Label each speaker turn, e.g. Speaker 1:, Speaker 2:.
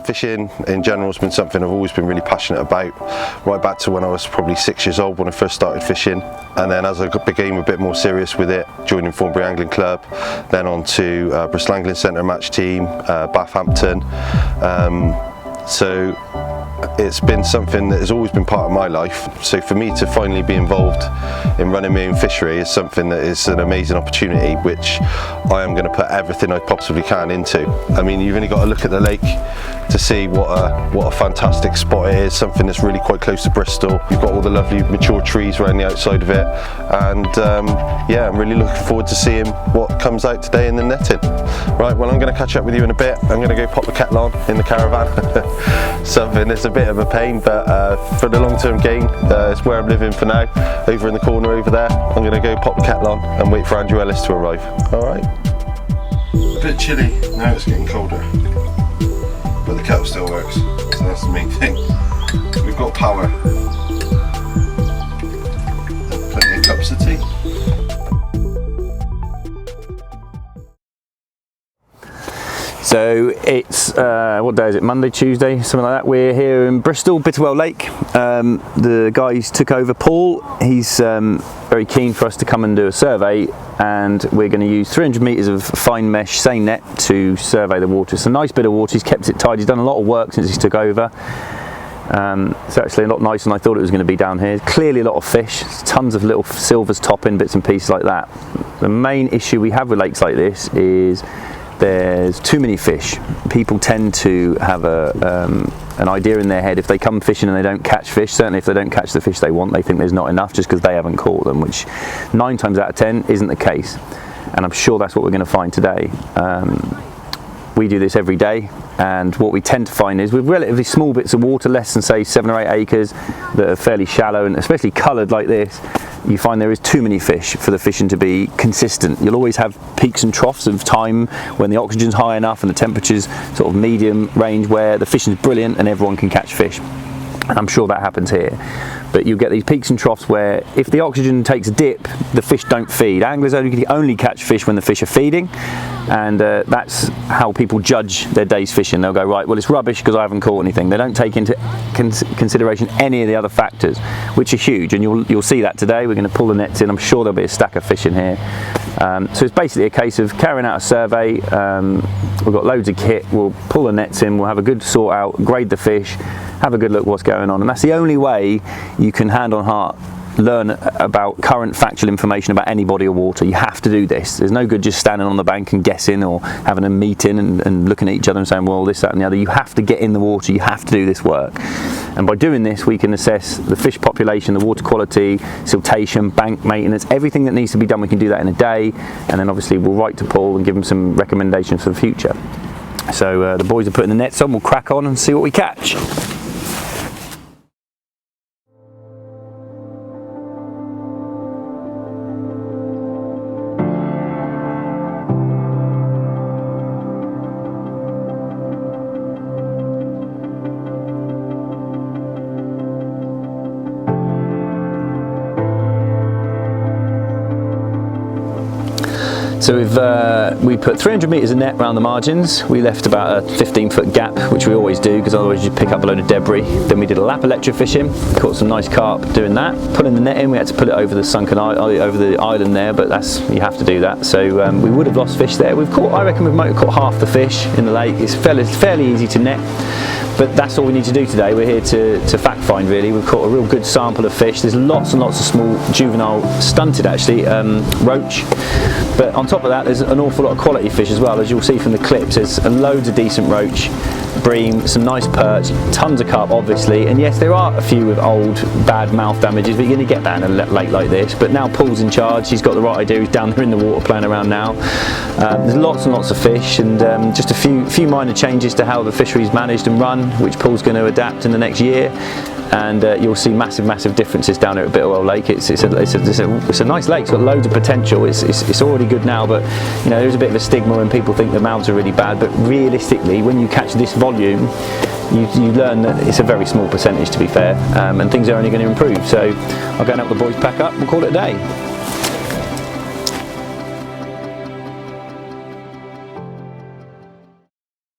Speaker 1: Fishing in general has been something I've always been really passionate about, right back to when I was probably 6 years old when I first started fishing, and then as I became a bit more serious with it, joining Thornbury Angling Club, then on to Bristol Angling Centre match team, Bathampton, so it's been something that has always been part of my life. So for me to finally be involved in running my own fishery is something that is an amazing opportunity, which I am going to put everything I possibly can into. I mean, you've only got to look at the lake to see what a fantastic spot it is, something that's really quite close to Bristol. You've got all the lovely mature trees around the outside of it, and yeah, I'm really looking forward to seeing what comes out today in the netting. Right, well, I'm going to catch up with you in a bit. I'm going to go pop the kettle on in the caravan. Something that's a bit of a pain, but for the long-term gain, it's where I'm living for now. Over in the corner over there, I'm going to go pop the kettle on and wait for Andrew Ellis to arrive. Alright. A bit chilly, now it's getting colder, but the kettle still works, so that's the main thing. We've got power and plenty of cups of tea.
Speaker 2: So it's, what day is it, Monday, Tuesday, something like that. We're here in Bristol, Bitterwell Lake. The guys took over, Paul. He's very keen for us to come and do a survey, and we're going to use 300 metres of fine mesh seine net to survey the water. It's a nice bit of water, he's kept it tidy, he's done a lot of work since he took over. It's actually a lot nicer than I thought it was going to be down here. Clearly a lot of fish, tons of little silvers topping, bits and pieces like that. The main issue we have with lakes like this is there's too many fish. People tend to have an idea in their head, if they come fishing and they don't catch fish, certainly if they don't catch the fish they want, they think there's not enough just because they haven't caught them, which 9 times out of 10 isn't the case, and I'm sure that's what we're going to find today. We do this every day, and what we tend to find is with relatively small bits of water, less than say 7 or 8 acres, that are fairly shallow and especially coloured like this, you find there is too many fish for the fishing to be consistent. You'll always have peaks and troughs of time when the oxygen's high enough and the temperature's sort of medium range where the fishing's brilliant and everyone can catch fish. And I'm sure that happens here. But you get these peaks and troughs where if the oxygen takes a dip, the fish don't feed. Anglers only catch fish when the fish are feeding, and that's how people judge their day's fishing. They'll go, right, well, it's rubbish because I haven't caught anything. They don't take into consideration any of the other factors, which are huge, and you'll see that today. We're going to pull the nets in. I'm sure there'll be a stack of fish in here. So it's basically a case of carrying out a survey. We've got loads of kit. We'll pull the nets in, we'll have a good sort out, grade the fish, have a good look what's going on, and that's the only way you can hand on heart learn about current factual information about any body of water. You have to do this. There's no good just standing on the bank and guessing, or having a meeting and looking at each other and saying, well, this, that and the other. You have to get in the water, you have to do this work, and by doing this we can assess the fish population, the water quality, siltation, bank maintenance, everything that needs to be done. We can do that in a day, and then obviously we'll write to Paul and give him some recommendations for the future. So the boys are putting the nets on, we'll crack on and see what we catch. So we put 300 metres of net around the margins. We left about a 15-foot gap, which we always do because otherwise you pick up a load of debris. Then we did a lap of electrofishing, caught some nice carp doing that. Pulling the net in, we had to put it over the sunken over the island there, but you have to do that. So we would have lost fish there. We've caught, I reckon, we might have caught half the fish in the lake. It's fairly easy to net. But that's all we need to do today. We're here to fact find, really. We've caught a real good sample of fish. There's lots and lots of small, juvenile, stunted actually, roach. But on top of that, there's an awful lot of quality fish as well. As you'll see from the clips, there's loads of decent roach, bream, some nice perch, tons of carp obviously, and yes, there are a few with old bad mouth damages, but you're going to get that in a lake like this. But now Paul's in charge, he's got the right idea, he's down there in the water playing around now. There's lots and lots of fish, and just a few minor changes to how the fishery's managed and run, which Paul's going to adapt in the next year. And you'll see massive differences down here at Bitterwell Lake. It's a nice lake. It's got loads of potential. It's already good now, but you know, there's a bit of a stigma when people think the mouths are really bad. But realistically, when you catch this volume, you learn that it's a very small percentage, to be fair, and things are only going to improve. So I'll go and help the boys pack up. We'll call it a day.